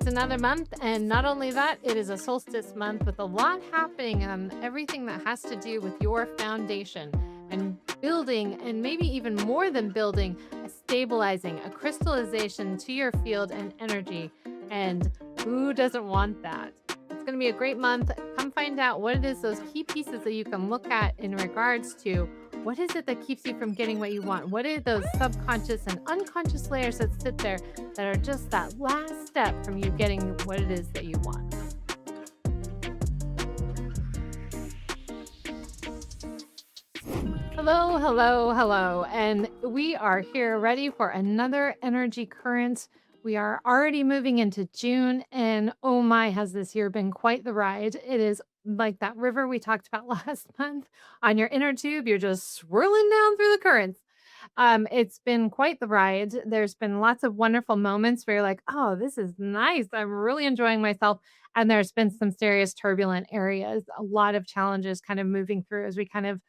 It's another month, and not only that, it is a solstice month with a lot happening on everything that has to do with your foundation and building, and maybe even more than building, a stabilizing, a crystallization to your field and energy. And who doesn't want that? It's going to be a great month. Come find out what it is, those key pieces that you can look at in regards to what is it that keeps you from getting what you want? What are those subconscious and unconscious layers that sit there that are just that last step from you getting what it is that you want? Hello, hello, hello. And we are here ready for another energy current. We are already moving into June, and oh my, has this year been quite the ride. It is like that river we talked about last month on your inner tube. You're just swirling down through the currents. It's been quite the ride. There's been lots of wonderful moments where you're like, oh, this is nice. I'm really enjoying myself. And there's been some serious turbulent areas, a lot of challenges kind of moving through as we kind of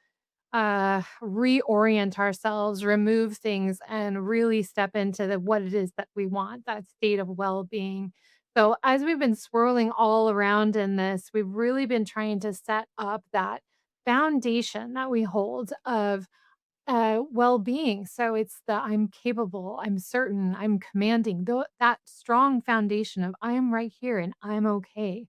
reorient ourselves, remove things, and really step into what it is that we want, that state of well-being. So as we've been swirling all around in this, we've really been trying to set up that foundation that we hold of well-being. So it's the I'm capable, I'm certain, I'm commanding, that strong foundation of I am right here and I'm okay.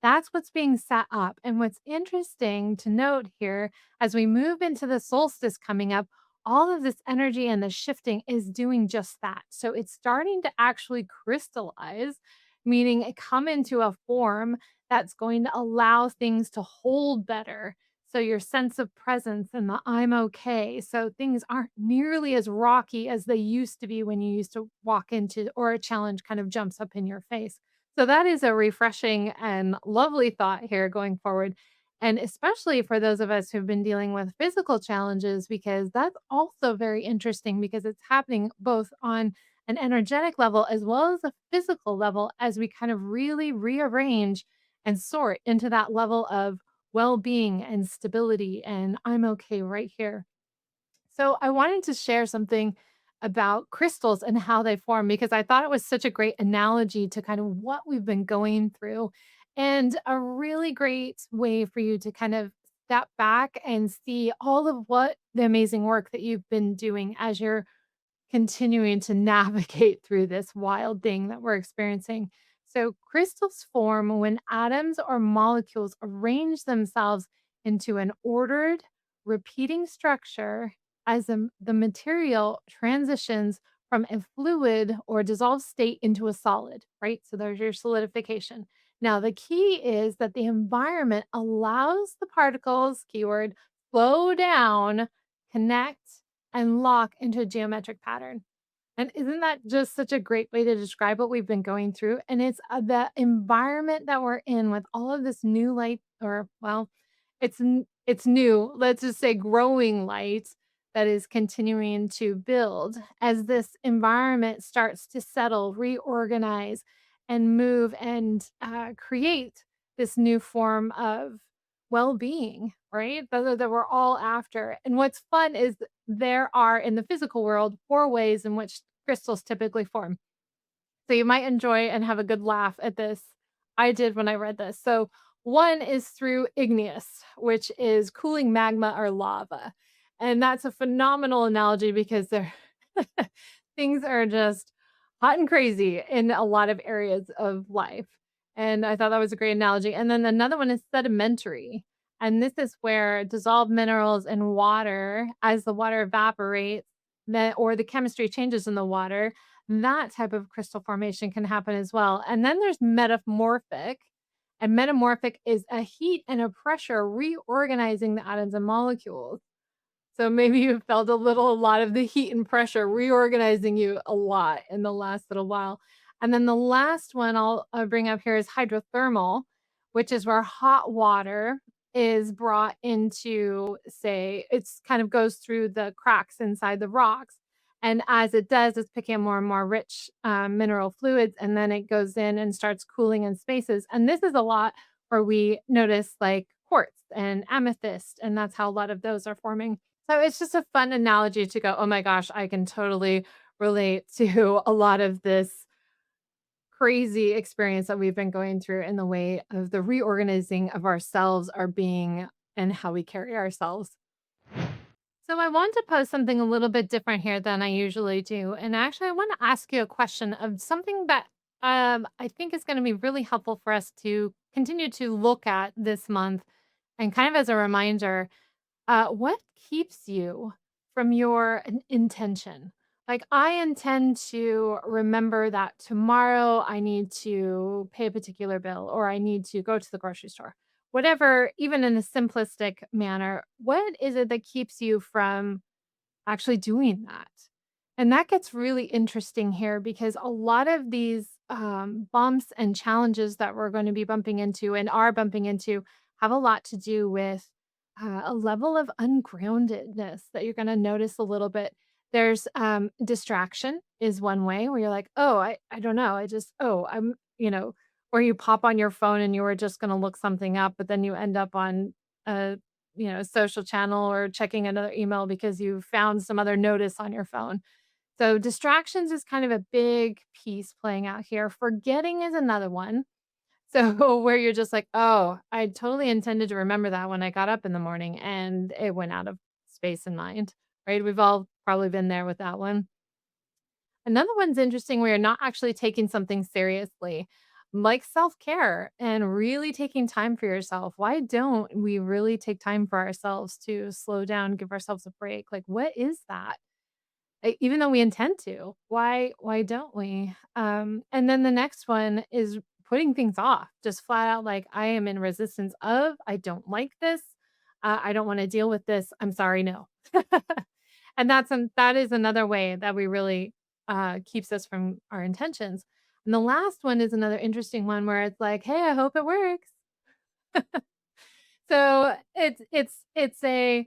That's what's being set up. And what's interesting to note here as we move into the solstice coming up, all of this energy and the shifting is doing just that. So it's starting to actually crystallize, meaning it come into a form that's going to allow things to hold better, so your sense of presence and the I'm okay. So things aren't nearly as rocky as they used to be when you used to walk into or a challenge kind of jumps up in your face. So that is a refreshing and lovely thought here going forward. And especially for those of us who've been dealing with physical challenges, because that's also very interesting because it's happening both on an energetic level as well as a physical level as we kind of really rearrange and sort into that level of well-being and stability, and I'm okay right here. So I wanted to share something about crystals and how they form because I thought it was such a great analogy to kind of what we've been going through and a really great way for you to kind of step back and see all of what the amazing work that you've been doing as you're continuing to navigate through this wild thing that we're experiencing. So, crystals form when atoms or molecules arrange themselves into an ordered, repeating structure as the material transitions from a fluid or dissolved state into a solid, right? So, there's your solidification. Now, the key is that the environment allows the particles, keyword, slow down, connect, and lock into a geometric pattern. And isn't that just such a great way to describe what we've been going through? And it's the environment that we're in with all of this new light, or well, it's new. Let's just say growing light that is continuing to build as this environment starts to settle, reorganize, and move and create this new form of well-being, right? That we're all after. And what's fun is there are in the physical world 4 ways in which crystals typically form. So you might enjoy and have a good laugh at this. I did when I read this. So one is through igneous, which is cooling magma or lava. And that's a phenomenal analogy because they're things are just hot and crazy in a lot of areas of life. And I thought that was a great analogy. And then another one is sedimentary. And this is where dissolved minerals in water, as the water evaporates, or the chemistry changes in the water, that type of crystal formation can happen as well. And then there's metamorphic. And metamorphic is a heat and a pressure reorganizing the atoms and molecules. So maybe you felt a lot of the heat and pressure reorganizing you a lot in the last little while. And then the last one I'll bring up here is hydrothermal, which is where hot water is brought into, say, it's kind of goes through the cracks inside the rocks. And as it does, it's picking up more and more rich mineral fluids, and then it goes in and starts cooling in spaces. And this is a lot where we notice like quartz and amethyst, and that's how a lot of those are forming. So it's just a fun analogy to go, "Oh my gosh, I can totally relate to a lot of this crazy experience that we've been going through in the way of the reorganizing of ourselves, our being, and how we carry ourselves. So I want to post something a little bit different here than I usually do. And actually, I want to ask you a question of something that I think is going to be really helpful for us to continue to look at this month. And kind of as a reminder, what keeps you from your intention? Like, I intend to remember that tomorrow I need to pay a particular bill or I need to go to the grocery store. Whatever, even in a simplistic manner, what is it that keeps you from actually doing that? And that gets really interesting here because a lot of these bumps and challenges that we're going to be bumping into and are bumping into have a lot to do with a level of ungroundedness that you're going to notice a little bit. There's distraction is one way where you're like, oh, I don't know. I just, oh, or you pop on your phone and you were just going to look something up, but then you end up on a social channel or checking another email because you found some other notice on your phone. So distractions is kind of a big piece playing out here. Forgetting is another one. So where you're just like, "Oh, I totally intended to remember that when I got up in the morning and it went out of space and mind." Right? We've all probably been there with that one. Another one's interesting where you're not actually taking something seriously, like self-care and really taking time for yourself. Why don't we really take time for ourselves to slow down, give ourselves a break? Like, what is that? Even though we intend to, why don't we? And then the next one is putting things off, just flat out like, I am in resistance of, I don't like this. I don't want to deal with this. I'm sorry, no. And that is another way that we really keeps us from our intentions. And the last one is another interesting one where it's like, hey, I hope it works. So it's a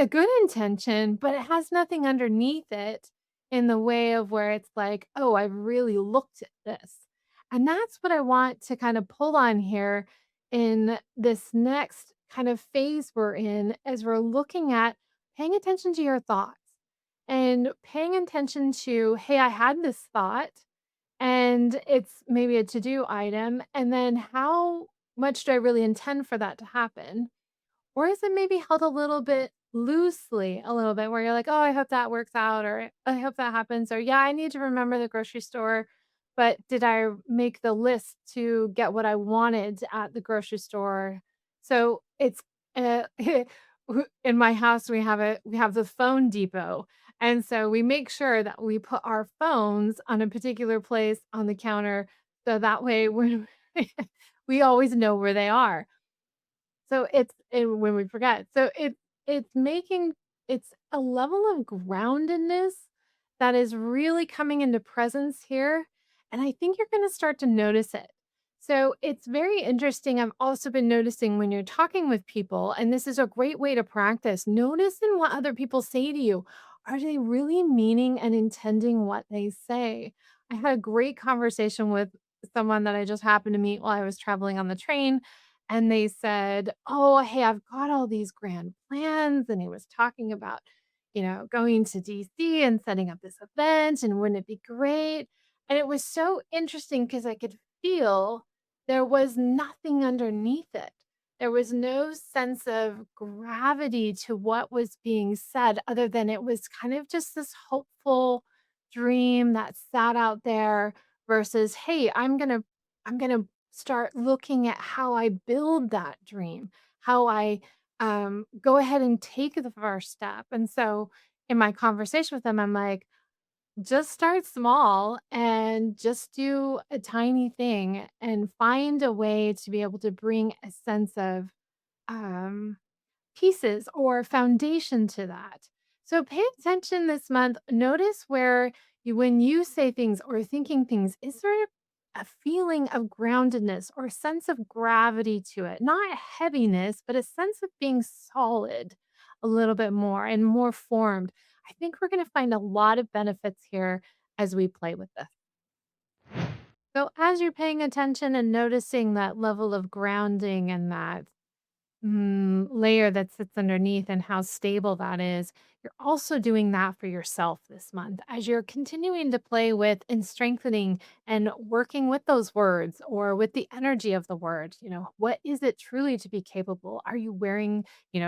good intention, but it has nothing underneath it in the way of where it's like, "Oh, I've really looked at this." And that's what I want to kind of pull on here in this next kind of phase we're in as we're looking at paying attention to your thoughts and paying attention to, "Hey, I had this thought and it's maybe a to-do item, and then how much do I really intend for that to happen? Or is it maybe held a little bit loosely, a little bit where you're like, "Oh, I hope that works out," or "I hope that happens," or "Yeah, I need to remember the grocery store, but did I make the list to get what I wanted at the grocery store?" So, it's, uh, in my house, we have the phone depot, and so we make sure that we put our phones on a particular place on the counter, so that way when we always know where they are. So it's and when we forget. So it's making it's a level of groundedness that is really coming into presence here, and I think you're gonna start to notice it. So it's very interesting. I've also been noticing when you're talking with people, and this is a great way to practice, notice in what other people say to you. Are they really meaning and intending what they say? I had a great conversation with someone that I just happened to meet while I was traveling on the train, and they said, "Oh, hey, I've got all these grand plans." And he was talking about, going to DC and setting up this event, and wouldn't it be great? And it was so interesting because I could feel there was nothing underneath it. There was no sense of gravity to what was being said, other than it was kind of just this hopeful dream that sat out there versus, hey, I'm gonna start looking at how I build that dream, how I go ahead and take the first step. And so in my conversation with them, I'm like, just start small and just do a tiny thing and find a way to be able to bring a sense of um, pieces or foundation to that. So pay attention this month. Notice where when you say things or thinking things, is there a feeling of groundedness or a sense of gravity to it? Not heaviness, but a sense of being solid a little bit more and more formed. I think we're going to find a lot of benefits here as we play with this. So, as you're paying attention and noticing that level of grounding and that layer that sits underneath and how stable that is, you're also doing that for yourself this month as you're continuing to play with and strengthening and working with those words or with the energy of the word. What is it truly to be capable? Are you wearing,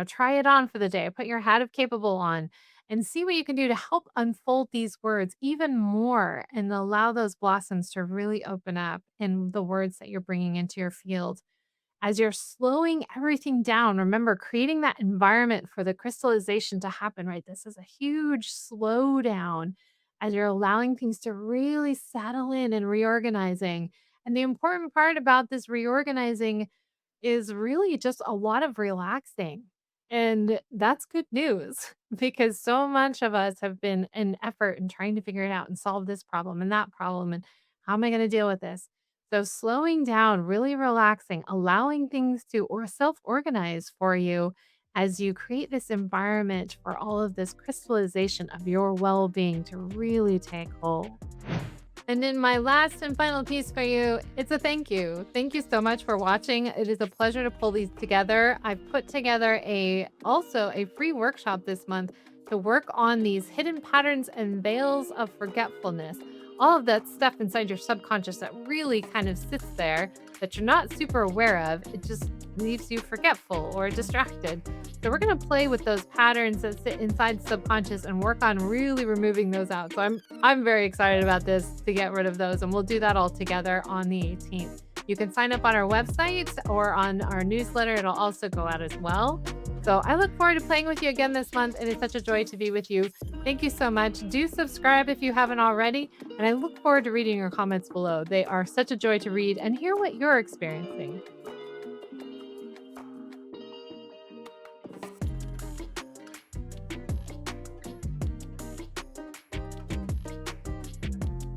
try it on for the day, put your hat of capable on and see what you can do to help unfold these words even more and allow those blossoms to really open up in the words that you're bringing into your field as you're slowing everything down. Remember, creating that environment for the crystallization to happen, right? This is a huge slowdown as you're allowing things to really settle in and reorganizing. And the important part about this reorganizing is really just a lot of relaxing. And that's good news because so much of us have been in effort and trying to figure it out and solve this problem and that problem. And how am I going to deal with this? So, slowing down, really relaxing, allowing things to or self organize for you as you create this environment for all of this crystallization of your well being to really take hold. And in my last and final piece for you, it's a thank you. Thank you so much for watching. It is a pleasure to pull these together. I've put together a free workshop this month to work on these hidden patterns and veils of forgetfulness. All of that stuff inside your subconscious that really kind of sits there that you're not super aware of. It just leaves you forgetful or distracted. So we're going to play with those patterns that sit inside subconscious and work on really removing those out. So I'm very excited about this to get rid of those and we'll do that all together on the 18th. You can sign up on our website or on our newsletter. It'll also go out as well. So I look forward to playing with you again this month. It is such a joy to be with you. Thank you so much. Do subscribe if you haven't already. And I look forward to reading your comments below. They are such a joy to read and hear what you're experiencing.